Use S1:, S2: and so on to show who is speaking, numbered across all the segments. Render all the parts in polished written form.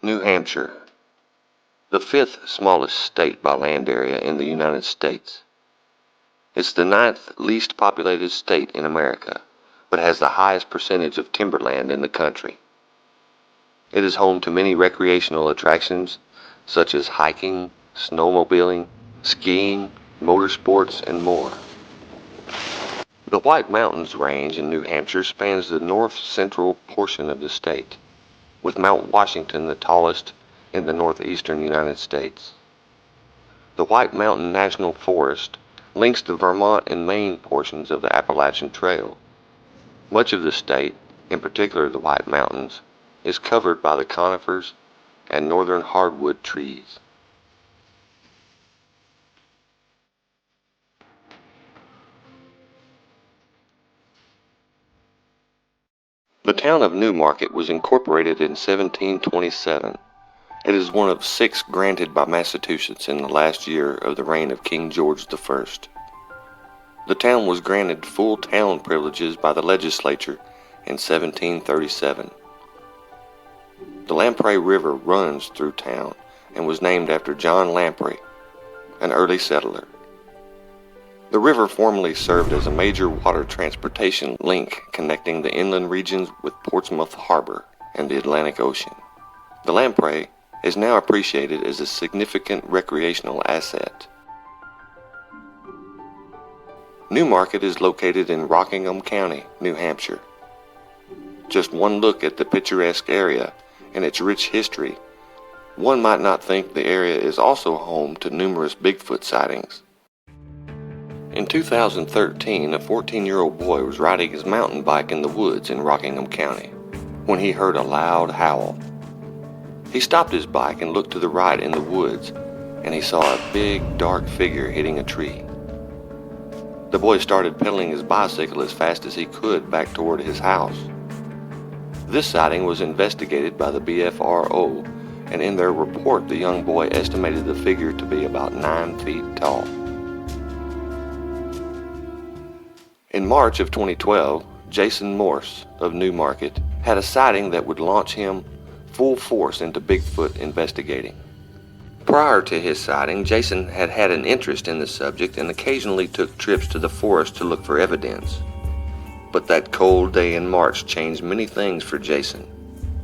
S1: New Hampshire, the fifth smallest state by land area in the United States. It's the ninth least populated state in America, but has the highest percentage of timberland in the country. It is home to many recreational attractions such as hiking, snowmobiling, skiing, motorsports, and more. The White Mountains range in New Hampshire spans the north-central portion of the state, with Mount Washington the tallest in the northeastern United States. The White Mountain National Forest links the Vermont and Maine portions of the Appalachian Trail. Much of the state, in particular the White Mountains, is covered by the conifers and northern hardwood trees. The town of Newmarket was incorporated in 1727. It is one of 6 granted by Massachusetts in the last year of the reign of King George I. The town was granted full town privileges by the legislature in 1737. The Lamprey River runs through town and was named after John Lamprey, an early settler. The river formerly served as a major water transportation link connecting the inland regions with Portsmouth Harbor and the Atlantic Ocean. The Lamprey is now appreciated as a significant recreational asset. Newmarket is located in Rockingham County, New Hampshire. Just one look at the picturesque area and its rich history, one might not think the area is also home to numerous Bigfoot sightings. In 2013, a 14-year-old boy was riding his mountain bike in the woods in Rockingham County when he heard a loud howl. He stopped his bike and looked to the right in the woods, and he saw a big, dark figure hitting a tree. The boy started pedaling his bicycle as fast as he could back toward his house. This sighting was investigated by the BFRO, and in their report, the young boy estimated the figure to be about 9 feet tall. In March of 2012, Jason Morse of Newmarket had a sighting that would launch him full force into Bigfoot investigating. Prior to his sighting, Jason had had an interest in the subject and occasionally took trips to the forest to look for evidence. But that cold day in March changed many things for Jason.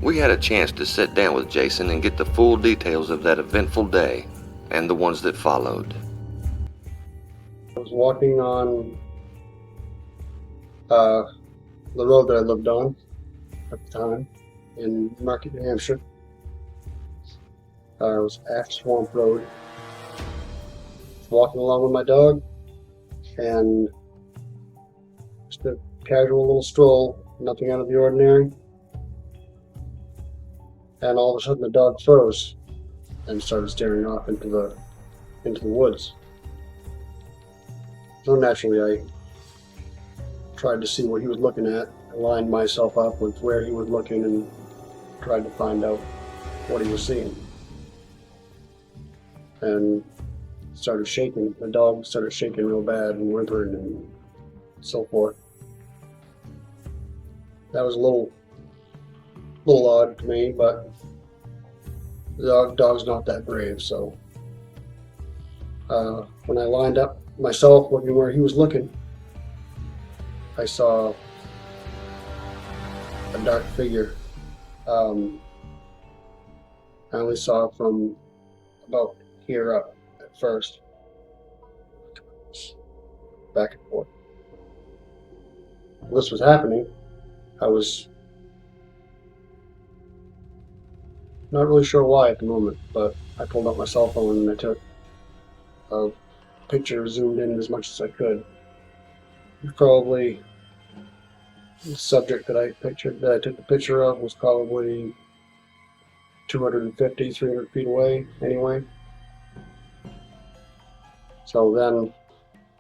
S1: We had a chance to sit down with Jason and get the full details of that eventful day and the ones that followed.
S2: I was walking on the road that I lived on at the time in Newmarket, New Hampshire. It was Aft Swamp Road. Walking along with my dog, and just a casual little stroll, nothing out of the ordinary. And all of a sudden the dog froze and started staring off into the woods. So naturally I tried to see what he was looking at. I lined myself up with where he was looking and tried to find out what he was seeing. And started shaking. The dog started shaking real bad and whimpering and so forth. That was a little odd to me, but the dog's not that brave, so when I lined up myself looking where he was looking, I saw a dark figure. I only saw from about here up at first, back and forth. While this was happening, I was not really sure why at the moment, but I pulled out my cell phone and I took a picture, zoomed in as much as I could. Probably the subject that I took the picture of was probably 250, 300 feet away anyway. So then,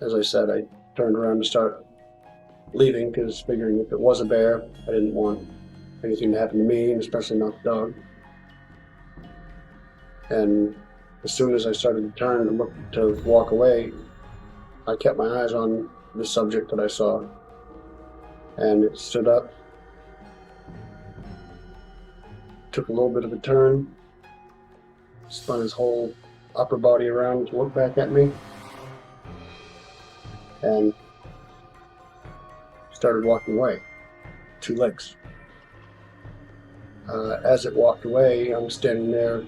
S2: as I said, I turned around to start leaving, because figuring if it was a bear, I didn't want anything to happen to me, and especially not the dog. And as soon as I started to turn and look to walk away, I kept my eyes on the subject that I saw, and it stood up, took a little bit of a turn, spun his whole upper body around to look back at me, and started walking away, 2 legs. As it walked away, I'm standing there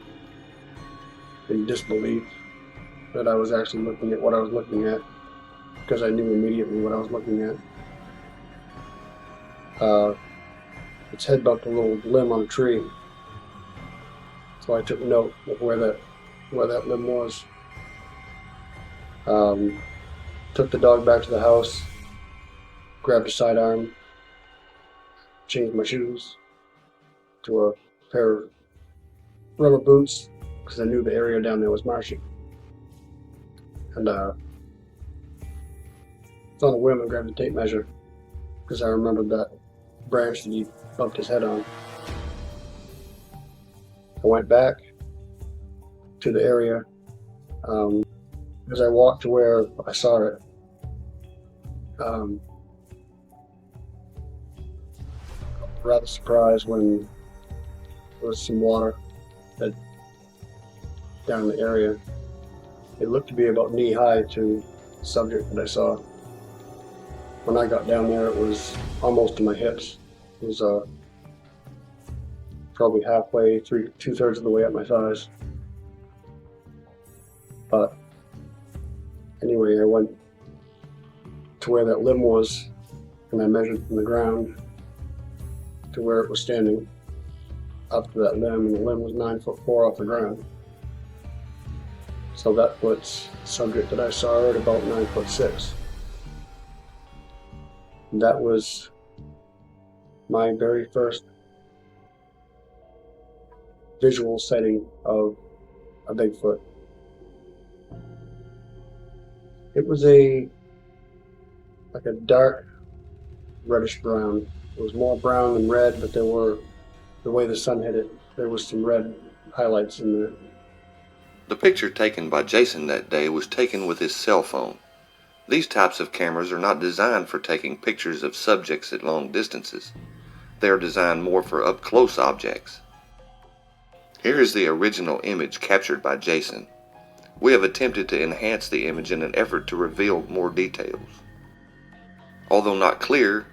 S2: in disbelief that I was actually looking at what I was looking at, because I knew immediately what I was looking at. Its head bumped a little limb on a tree, so I took note of where that limb was. Took the dog back to the house, grabbed a sidearm, changed my shoes to a pair of rubber boots, because I knew the area down there was marshy. And it's on a whim and grabbed a tape measure, because I remembered that branch that he bumped his head on. I went back to the area. As I walked to where I saw it, rather surprised when there was some water down in the area. It looked to be about knee high to the subject that I saw. When I got down there, it was almost to my hips. It was probably halfway, 2/3 of the way up my thighs. But anyway, I went to where that limb was, and I measured from the ground to where it was standing up to that limb, and the limb was 9'4" off the ground. So that puts the subject that I saw at about 9'6". And that was my very first visual sighting of a Bigfoot. It was like a dark reddish brown. It was more brown than red, but the way the sun hit it, there was some red highlights in there.
S1: The picture taken by Jason that day was taken with his cell phone. These types of cameras are not designed for taking pictures of subjects at long distances. They are designed more for up-close objects. Here is the original image captured by Jason. We have attempted to enhance the image in an effort to reveal more details. Although not clear,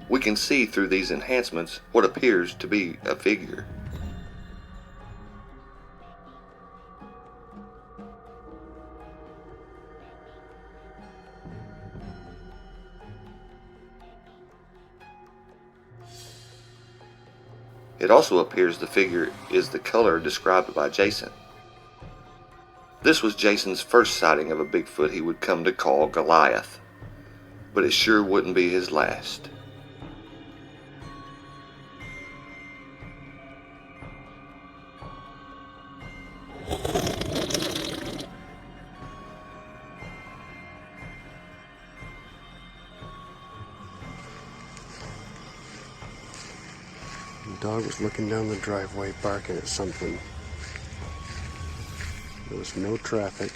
S1: we can see through these enhancements what appears to be a figure. It also appears the figure is the color described by Jason. This was Jason's first sighting of a Bigfoot he would come to call Goliath, but it sure wouldn't be his last.
S2: The dog was looking down the driveway, barking at something. There was no traffic.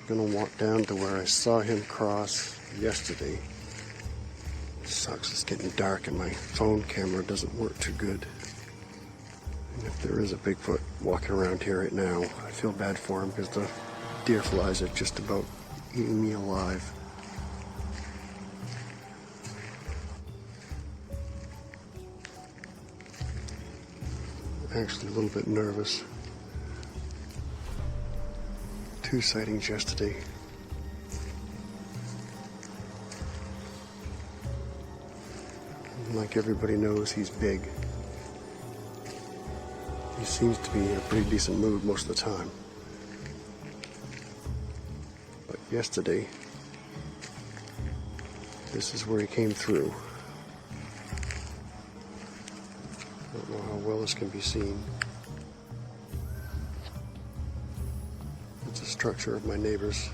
S2: I'm gonna walk down to where I saw him cross yesterday. It sucks, it's getting dark and my phone camera doesn't work too good. And if there is a Bigfoot walking around here right now, I feel bad for him because the deer flies are just about eating me alive. Actually a little bit nervous. 2 sightings yesterday. Like everybody knows, he's big. He seems to be in a pretty decent mood most of the time. But yesterday, this is where he came through. I don't know how well this can be seen. It's a structure of my neighbor's.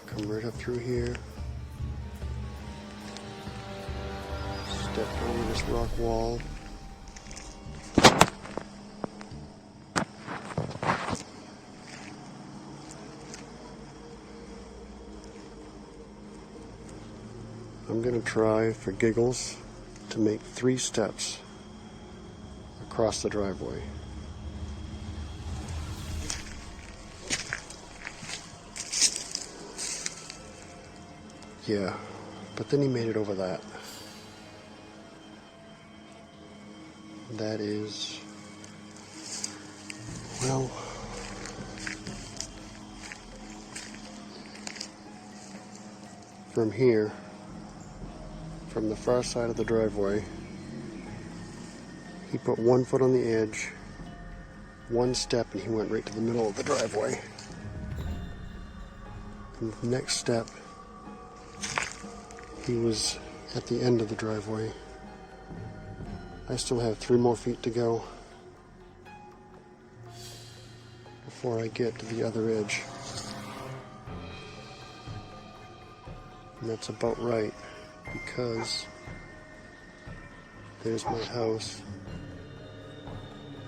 S2: Come right up through here. Step over this rock wall. I'm going to try for giggles to make 3 steps across the driveway. Yeah, but then he made it over that. That is, well, from here, from the far side of the driveway, he put 1 foot on the edge, 1 step, and he went right to the middle of the driveway. And the next step, he was at the end of the driveway. I still have 3 more feet to go before I get to the other edge. And that's about right, because there's my house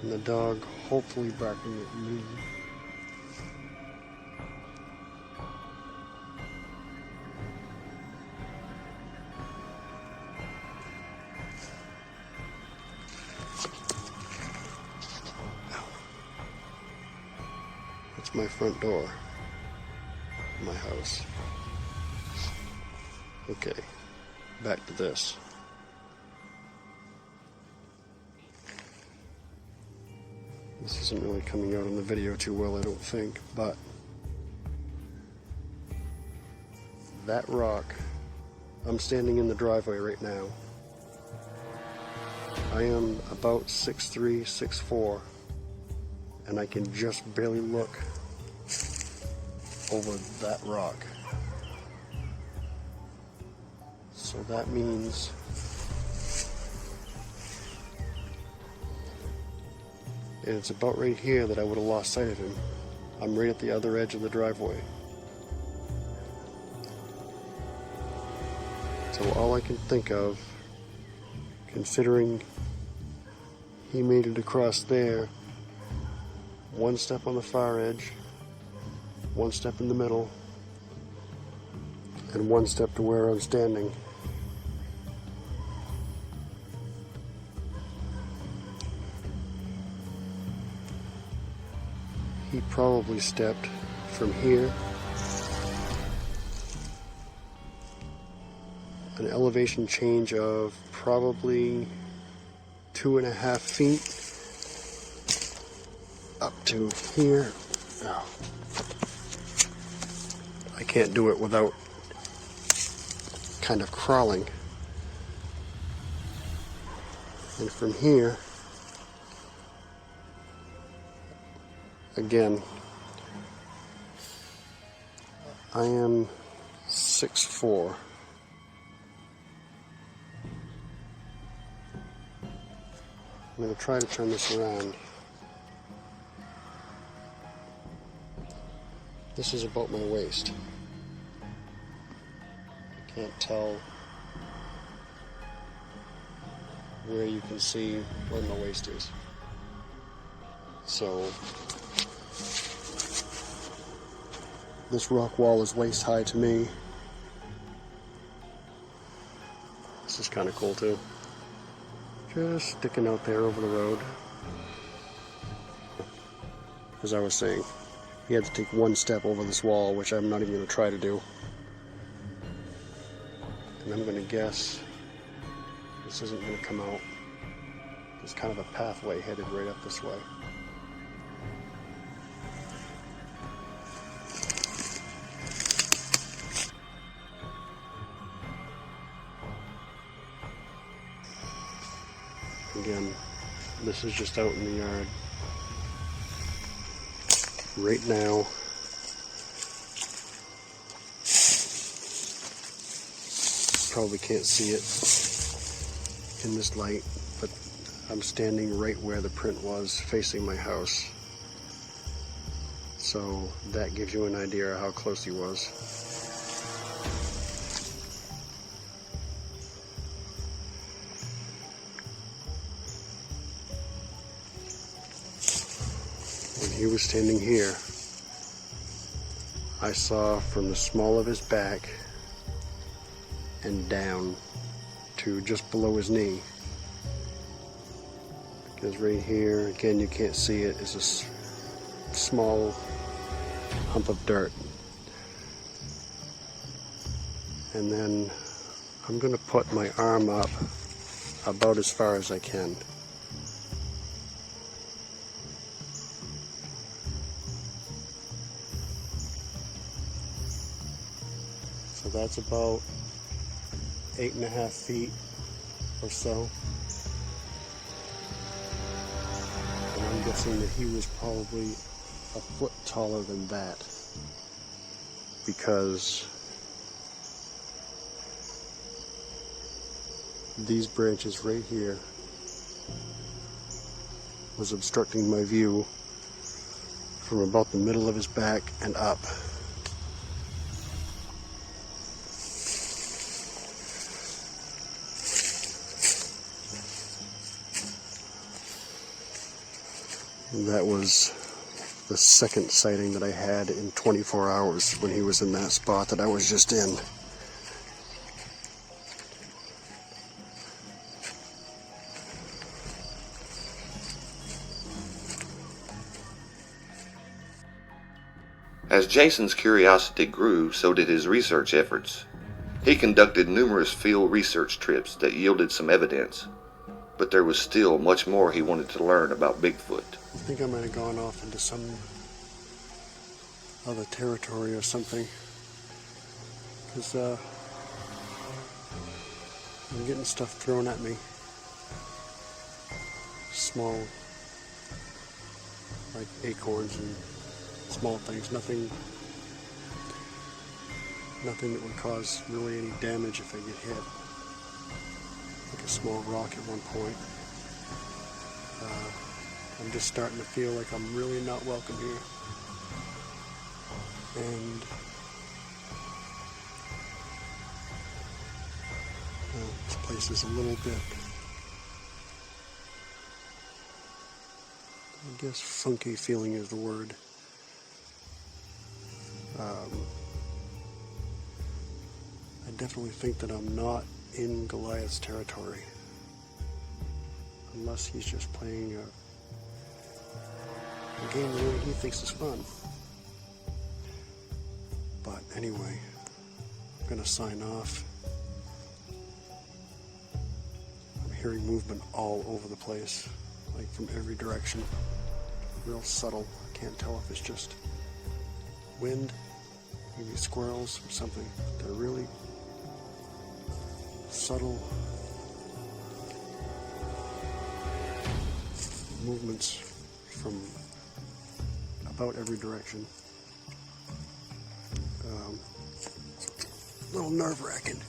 S2: and the dog hopefully barking at me. That's my front door, my house. Okay, back to this. This isn't really coming out in the video too well, I don't think, but that rock, I'm standing in the driveway right now. I am about 6'3", 6'4", and I can just barely look over that rock. So that means and it's about right here that I would have lost sight of him. I'm right at the other edge of the driveway. So all I can think of, considering he made it across there, 1 step on the far edge, 1 step in the middle, and 1 step to where I'm standing. He probably stepped from here, an elevation change of probably 2.5 feet up to here. Oh. I can't do it without kind of crawling. And from here, again, I am 6'4". I'm going to try to turn this around. This is about my waist. I can't tell where you can see where my waist is. So this rock wall is waist high to me. This is kind of cool too. Just sticking out there over the road. As I was saying, he had to take 1 step over this wall, which I'm not even going to try to do. And I'm going to guess this isn't going to come out. There's kind of a pathway headed right up this way. Again, this is just out in the yard. Right now, probably can't see it in this light, but I'm standing right where the print was, facing my house. So that gives you an idea of how close he was. He was standing here. I saw from the small of his back and down to just below his knee. Because right here, again, you can't see it, is a small hump of dirt. And then I'm going to put my arm up about as far as I can. So that's about 8.5 feet or so. And I'm guessing that he was probably a foot taller than that, because these branches right here was obstructing my view from about the middle of his back and up. And that was the second sighting that I had in 24 hours when he was in that spot that I was just in.
S1: As Jason's curiosity grew, so did his research efforts. He conducted numerous field research trips that yielded some evidence, but there was still much more he wanted to learn about Bigfoot.
S2: I think I might have gone off into some other territory or something, because I'm getting stuff thrown at me. Small, like acorns and small things, nothing that would cause really any damage if I get hit. Like a small rock at one point. I'm just starting to feel like I'm really not welcome here. And this place is a little bit, I guess funky feeling is the word. I definitely think that I'm not in Goliath's territory, unless he's just playing a game the way he thinks is fun. But anyway, I'm gonna sign off. I'm hearing movement all over the place, like from every direction. Real subtle. I can't tell if it's just wind, maybe squirrels or something. They're really subtle movements from about every direction. A little nerve-wracking.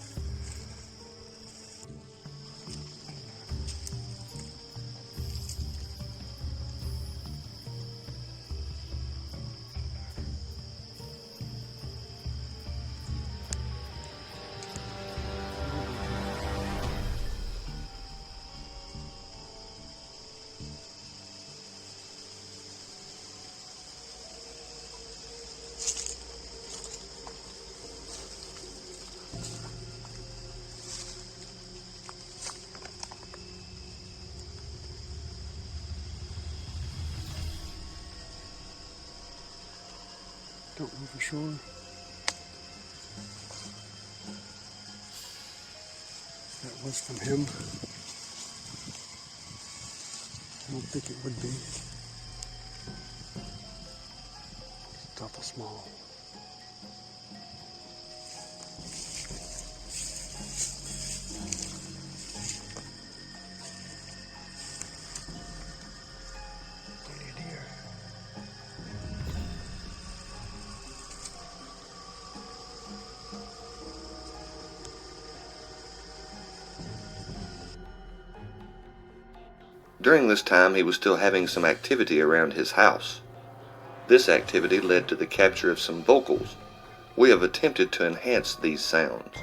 S2: Don't know for sure. That was from him. I don't think it would be. It's awful small. Plenty of deer.
S1: During this time, he was still having some activity around his house. This activity led to the capture of some vocals. We have attempted to enhance these sounds.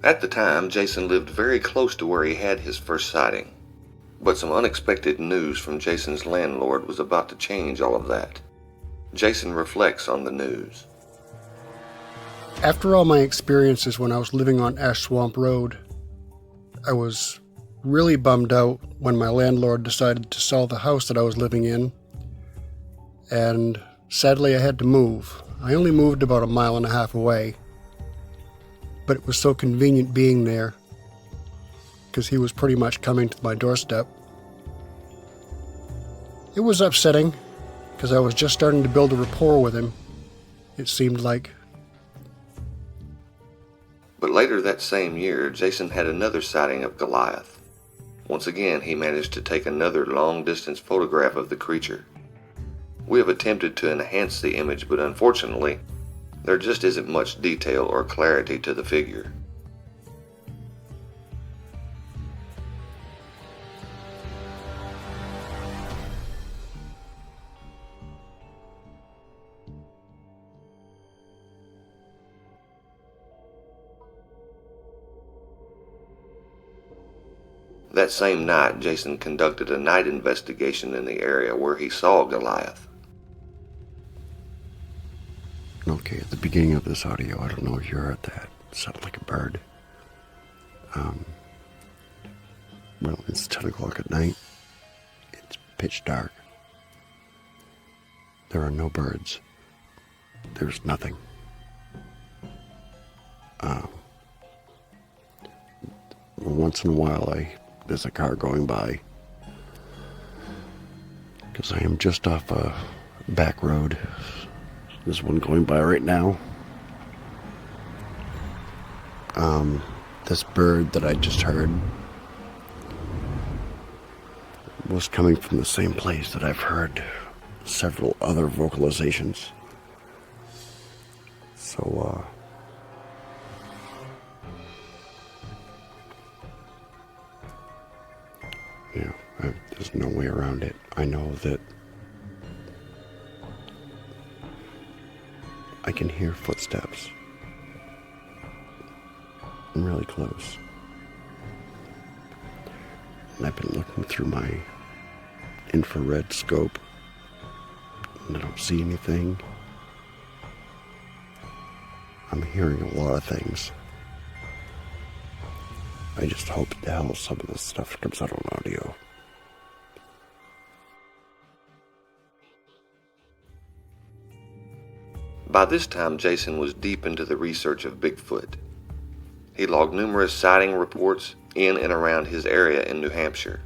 S1: At the time, Jason lived very close to where he had his first sighting. But some unexpected news from Jason's landlord was about to change all of that. Jason reflects on the news.
S2: After all my experiences when I was living on Ash Swamp Road, I was really bummed out when my landlord decided to sell the house that I was living in, and sadly I had to move. I only moved about 1.5 miles away, but it was so convenient being there because he was pretty much coming to my doorstep. It was upsetting because I was just starting to build a rapport with him, it seemed like.
S1: But later that same year, Jason had another sighting of Goliath. Once again, he managed to take another long-distance photograph of the creature. We have attempted to enhance the image, but unfortunately, there just isn't much detail or clarity to the figure. That same night, Jason conducted a night investigation in the area where he saw Goliath.
S3: Okay, at the beginning of this audio, I don't know if you heard that. It sounded like a bird. Well, it's 10 o'clock at night. It's pitch dark. There are no birds. There's nothing. Once in a while, there's a car going by. Because I am just off a back road. There's one going by right now. This bird that I just heard was coming from the same place that I've heard several other vocalizations. So, yeah, there's no way around it. I know that I can hear footsteps. I'm really close. And I've been looking through my infrared scope, and I don't see anything. I'm hearing a lot of things. I just hope to hell some of this stuff comes out on audio.
S1: By this time, Jason was deep into the research of Bigfoot. He logged numerous sighting reports in and around his area in New Hampshire.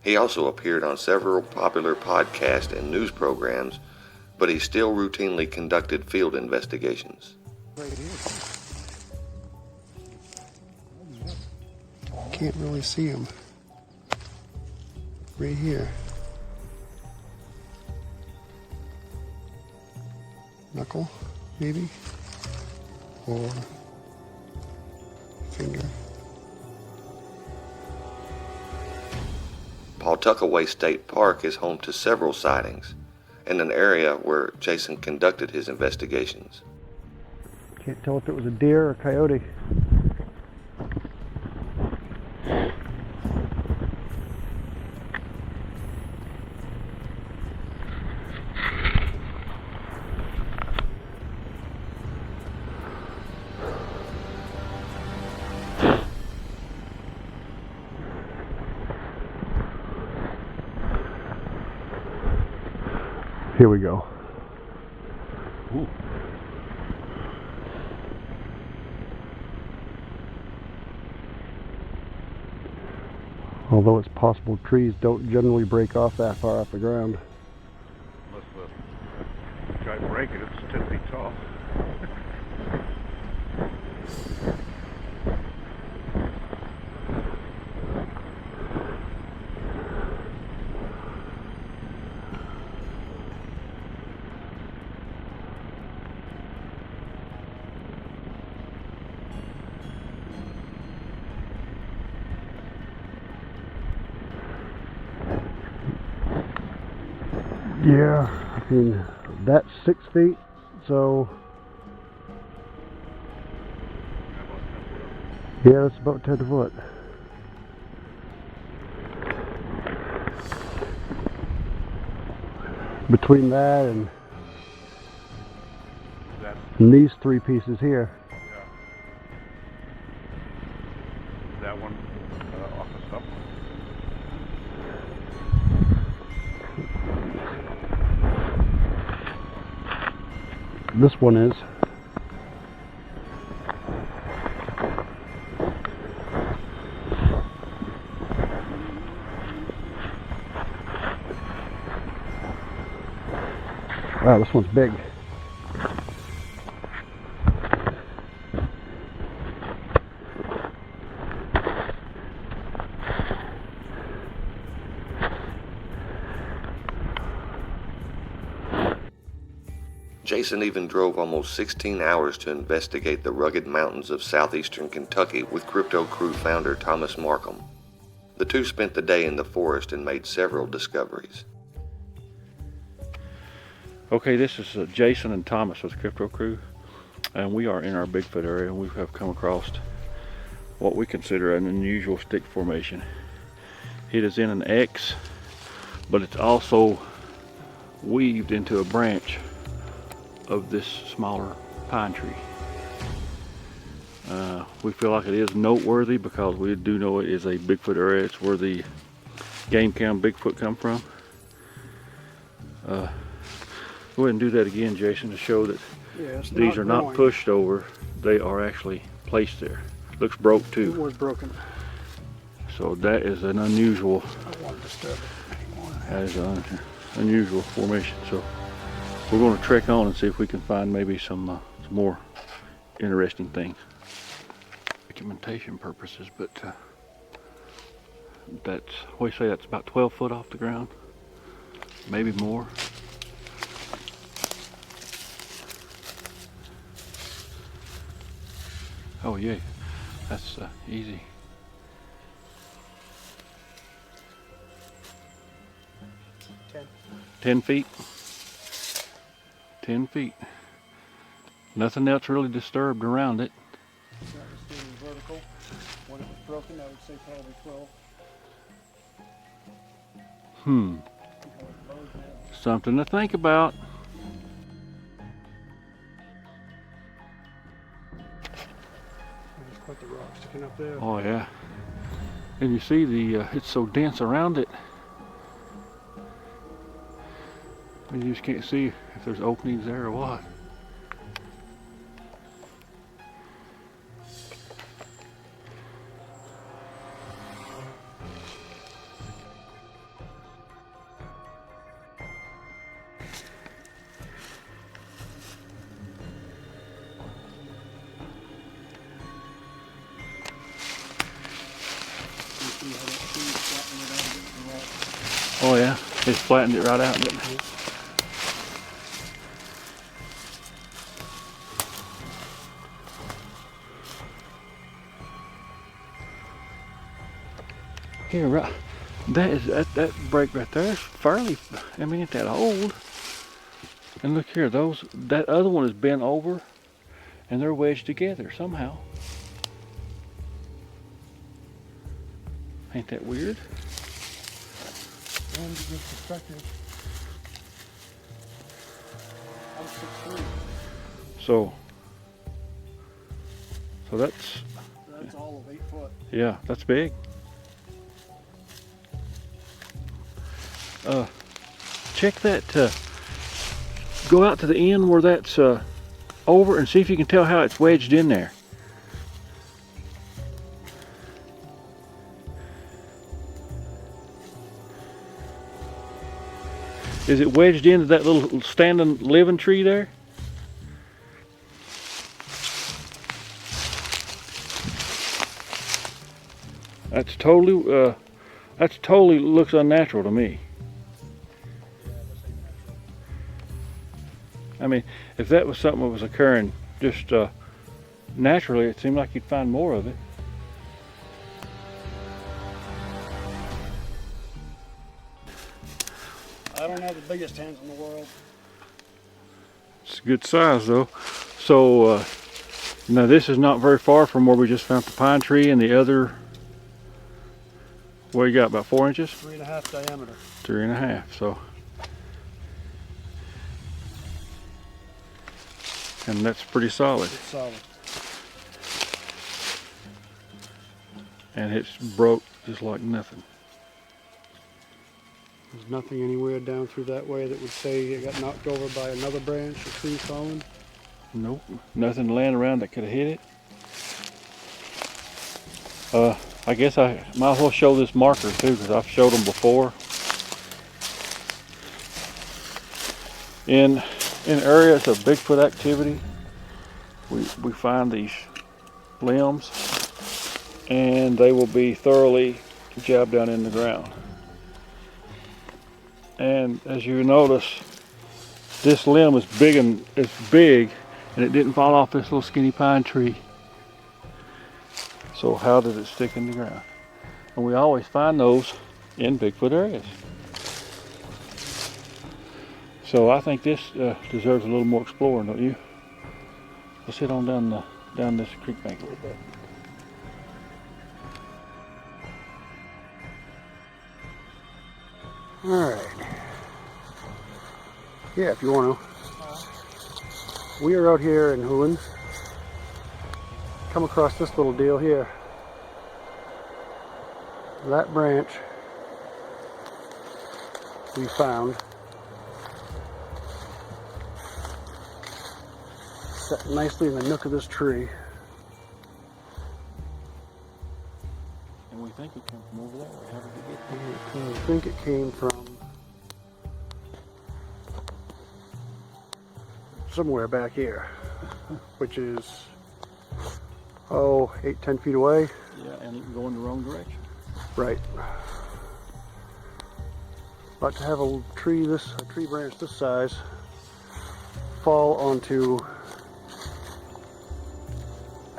S1: He also appeared on several popular podcasts and news programs, but he still routinely conducted field investigations.
S2: Can't really see him. Right here. Knuckle, maybe? Or finger.
S1: Pawtuckaway State Park is home to several sightings, and an area where Jason conducted his investigations.
S2: Can't tell if it was a deer or a coyote. Here we go.
S3: Ooh.
S2: Although it's possible trees don't generally break off that far off the ground.
S4: Unless the guy break it, it's 10 feet tall.
S2: Yeah, I mean, that's 6 feet, so
S3: Yeah, that's about 10 foot. Between that and
S4: That's,
S3: these three pieces here.
S4: yeah. That one off the stump.
S3: This one is. Wow, this one's big.
S1: Jason even drove almost 16 hours to investigate the rugged mountains of southeastern Kentucky with Crypto Crew founder Thomas Marcum. The two spent the day in the forest and made several discoveries.
S5: Okay, this is Jason and Thomas with Crypto Crew, and we are in our Bigfoot area, and we have come across what we consider an unusual stick formation. It is in an X, but it's also weaved into a branch of this smaller pine tree. We feel like it is noteworthy because we do know it is a Bigfoot area. It's where the game cam Bigfoot come from. Go ahead and do that again, Jason, to show that these are not pushed over. They are actually placed there. Looks broke too.
S2: It was broken.
S5: So that is an unusual,
S2: I don't want to disturb it anymore.
S5: that is an unusual formation. So we're going to trek on and see if we can find maybe some more interesting things. Documentation purposes, but that's, what do you say, that's about 12 foot off the ground, maybe more. Oh yeah, that's easy.
S2: Ten.
S5: 10 feet. 10 feet. Nothing else really disturbed around it.
S2: That was still vertical. When it was broken, I would say probably 12.
S5: Something to think about.
S2: There's quite the rock sticking up there.
S5: Oh yeah. And you see it's so dense around it. You just can't see if there's openings there or what. Oh yeah, it's flattened it right out, didn't it? Here, right, that break right there is fairly, I mean, ain't that old. And look here, that other one is bent over, and they're wedged together somehow. Ain't that weird?
S2: And to give perspective, I'm 6'3".
S5: So that's
S2: all of 8 foot.
S5: yeah, that's big. Check that. Go out to the end where that's over and see if you can tell how it's wedged in there. Is it wedged into that little standing living tree there? That's totally looks unnatural to me. I mean, if that was something that was occurring just naturally, it seemed like you'd find more of it.
S2: I don't have the biggest hands in the world.
S5: It's a good size though. So Now this is not very far from where we just found the pine tree and the other. What you got, about 4 inches?
S2: 3.5 diameter.
S5: 3.5, so. And that's pretty solid.
S2: It's solid.
S5: And it's broke just like nothing.
S2: There's nothing anywhere down through that way that would say it got knocked over by another branch or tree falling.
S5: Nope, nothing laying around that could have hit it. I guess I might as well show this marker too, because I've showed them before. In areas of Bigfoot activity, we find these limbs, and they will be thoroughly jabbed down in the ground. And as you notice, this limb is big, and it didn't fall off this little skinny pine tree. So how did it stick in the ground? And we always find those in Bigfoot areas. So I think this deserves a little more exploring, don't you? Let's head on down this creek bank a little bit.
S2: Alright. Yeah, if you want to. We are out here in Hulen. Come across this little deal here. That branch we found set nicely in the nook of this tree.
S5: And we think it came from over there. How did it get there?
S2: I think it came from somewhere back here, which is 8-10 feet away.
S5: Yeah, and it can go in the wrong direction.
S2: Right. But to have a tree branch this size fall onto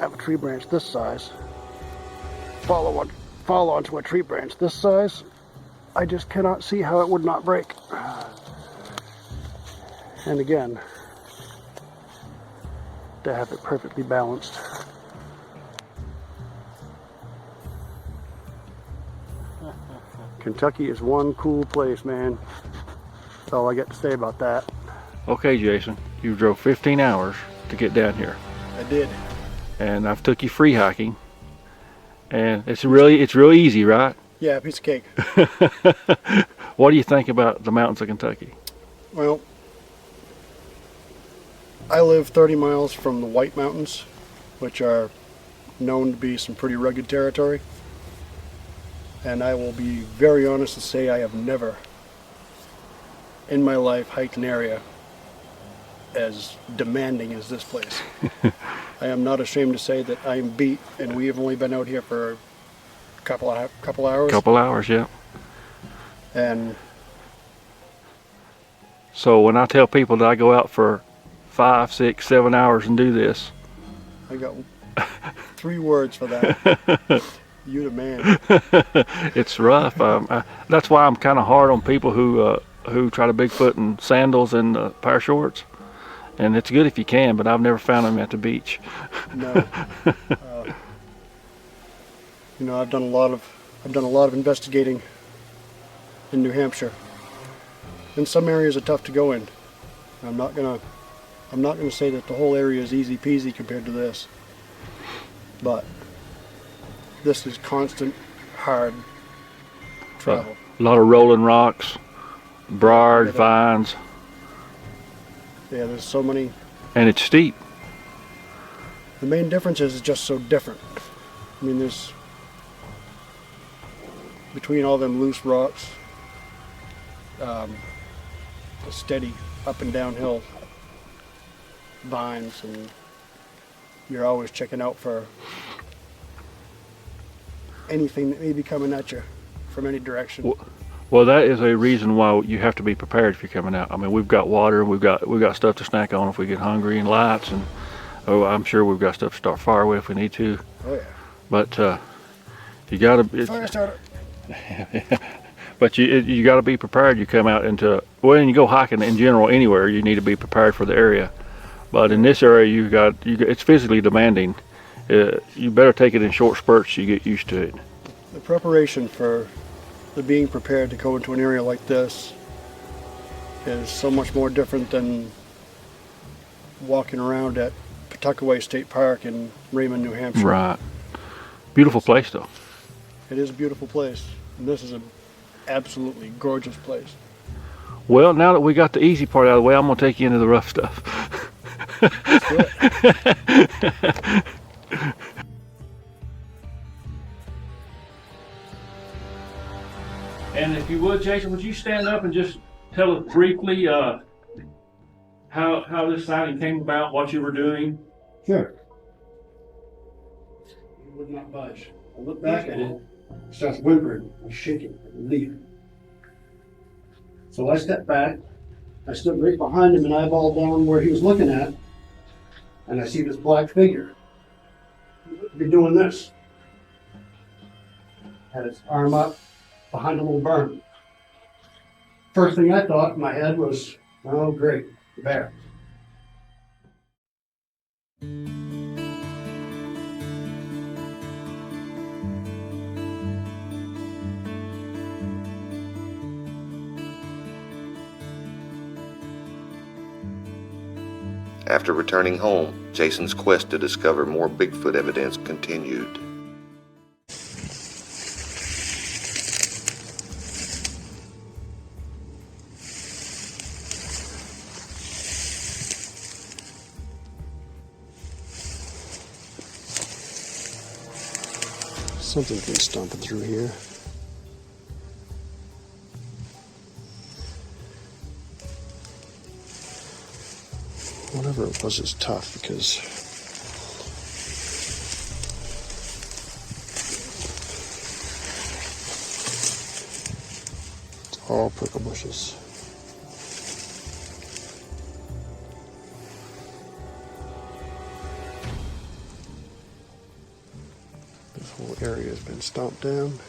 S2: a tree branch this size, fall onto a tree branch this size, I just cannot see how it would not break. And again, to have it perfectly balanced. Kentucky is one cool place, man. That's all I got to say about that.
S5: Okay, Jason, you drove 15 hours to get down here.
S2: I did.
S5: And I've took you free hiking. And it's really easy, right?
S2: Yeah, piece of cake.
S5: What do you think about the mountains of Kentucky?
S2: Well, I live 30 miles from the White Mountains, which are known to be some pretty rugged territory. And I will be very honest to say I have never in my life hiked an area as demanding as this place. I am not ashamed to say that I am beat, and we have only been out here for a couple hours.
S5: Couple hours, yeah.
S2: And
S5: so when I tell people that I go out for 5, 6, 7 hours and do this,
S2: I got 3 words for that. You the man.
S5: It's rough. That's why I'm kind of hard on people who try to Bigfoot in sandals and pair of shorts. And it's good if you can, but I've never found them at the beach.
S2: No. I've done a lot of investigating in New Hampshire. And some areas are tough to go in. I'm not gonna say that the whole area is easy peasy compared to this. But this is constant, hard travel.
S5: A lot of rolling rocks, briars, vines.
S2: Yeah, there's so many.
S5: And it's steep.
S2: The main difference is it's just so different. I mean, there's between all them loose rocks, a steady up and downhill vines, and you're always checking out for anything that may be coming at you from any direction.
S5: Well, that is a reason why you have to be prepared if you're coming out. I mean, we've got water, we've got stuff to snack on if we get hungry, and lights, and I'm sure we've got stuff to start fire with if we need to.
S2: Oh yeah.
S5: But you gotta.
S2: Fire starter.
S5: But you got to be prepared. You come out into, and you go hiking in general anywhere, you need to be prepared for the area. But in this area, it's physically demanding. You better take it in short spurts so you get used to it.
S2: The preparation for the being prepared to go into an area like this is so much more different than walking around at Pawtuckaway State Park in Raymond, New Hampshire.
S5: Right. Beautiful place, though.
S2: It is a beautiful place, and this is an absolutely gorgeous place.
S5: Well, now that we got the easy part out of the way, I'm going to take you into the rough stuff.
S2: Let's do it.
S5: And if you would, Jason, would you stand up and just tell us briefly how this sighting came about, what you were doing?
S2: Sure. He would not budge. I look back at it, it starts whimpering and shaking and leaving. So I stepped back, I stood right behind him and eyeballed down where he was looking at, and I see this black figure. Be doing this. Had its arm up behind a little berm. First thing I thought in my head was, oh great, the bear.
S1: After returning home, Jason's quest to discover more Bigfoot evidence continued.
S2: Something's been stomping through here. Whatever it was is tough because it's all prickle bushes. This whole area has been stomped down.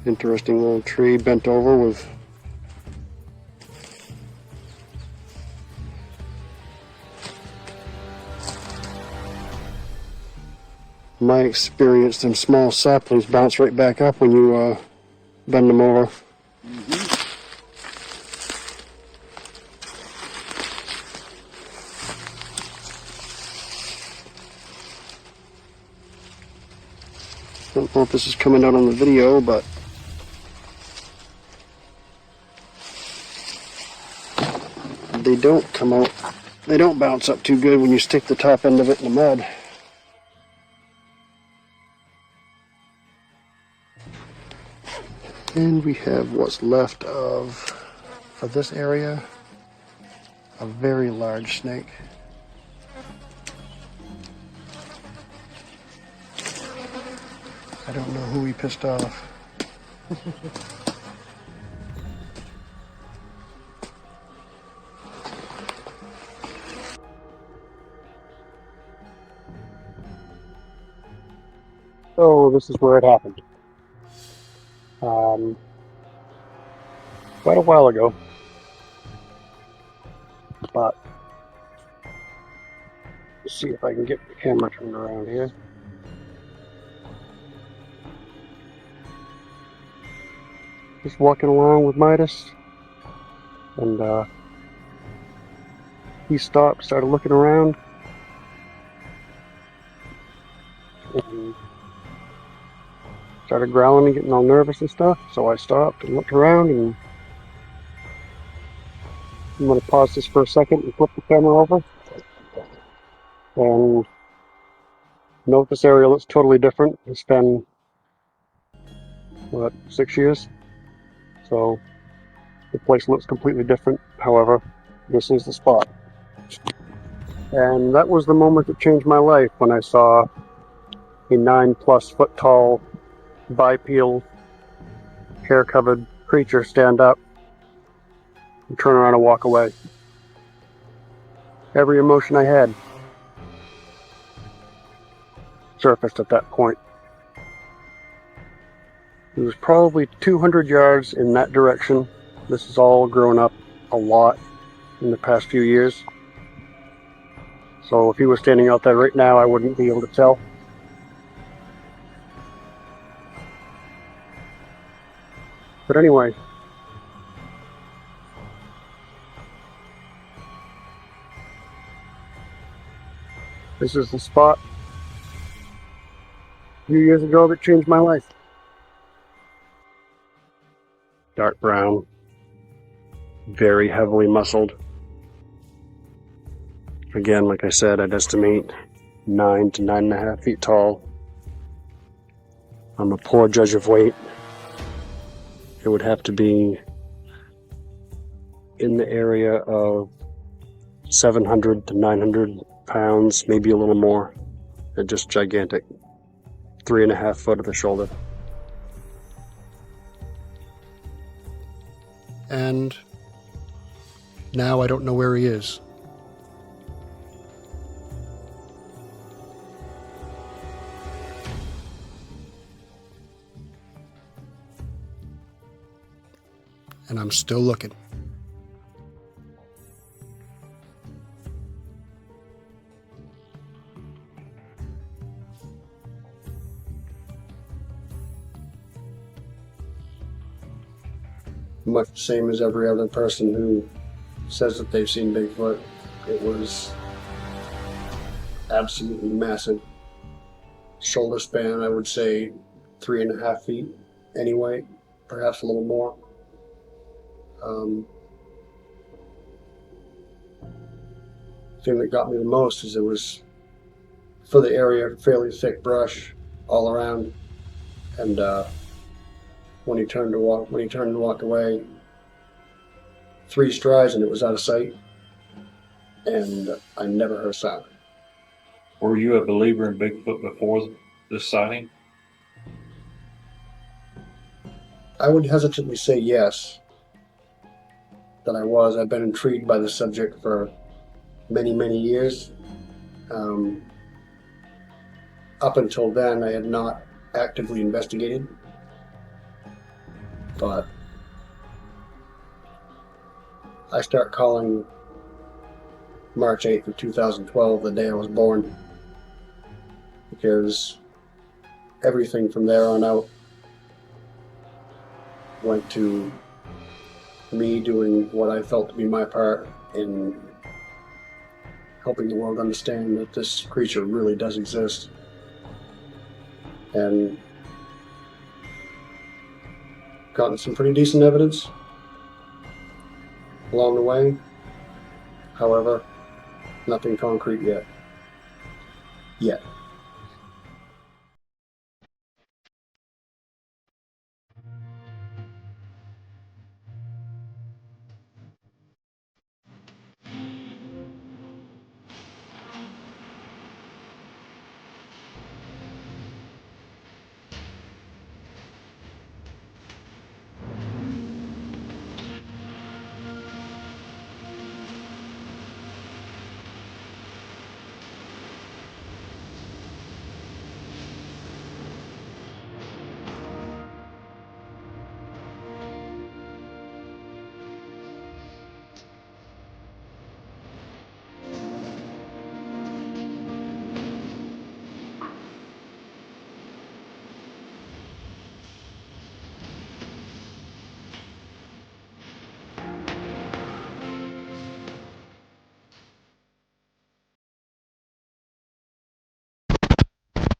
S2: Interesting little tree bent over with my experience, them small saplings bounce right back up when you bend them over. Don't know if this is coming out on the video, but they don't come out, they don't bounce up too good when you stick the top end of it in the mud. And we have what's left of, for this area, a very large snake. I don't know who he pissed off. So this is where it happened. Quite a while ago, but let's see if I can get the camera turned around here. Just walking along with Midas, and he stopped, started looking around, and started growling and getting all nervous and stuff. So I stopped and looked around, and I'm going to pause this for a second and flip the camera over and note this area looks totally different. It's been, what, 6 years? So the place looks completely different. However, this is the spot. And that was the moment that changed my life, when I saw a 9+ foot tall bipedal hair covered creature stand up and turn around and walk away. Every emotion I had surfaced at that point. It was probably 200 yards in that direction. This has all grown up a lot in the past few years. So if he was standing out there right now, I wouldn't be able to tell. But anyway, this is the spot a few years ago that changed my life. Dark brown, very heavily muscled. Again, like I said, I'd estimate 9 to 9.5 feet tall. I'm a poor judge of weight. It would have to be in the area of 700 to 900 pounds, maybe a little more. They're just gigantic. 3.5 foot at the shoulder. And now I don't know where he is. And I'm still looking. Much the same as every other person who says that they've seen Bigfoot. It was absolutely massive. Shoulder span, I would say 3.5 feet anyway, perhaps a little more. The thing that got me the most is it was, for the area, fairly thick brush all around, and when he turned and walked away, 3 strides and it was out of sight, and I never heard a sound.
S6: Were you a believer in Bigfoot before this sighting?
S2: I would hesitantly say yes, that I was. I've been intrigued by the subject for many, many years. Up until then, I had not actively investigated, but I start calling March 8th of 2012 the day I was born, because everything from there on out went to me doing what I felt to be my part in helping the world understand that this creature really does exist. And gotten some pretty decent evidence along the way. However, nothing concrete yet.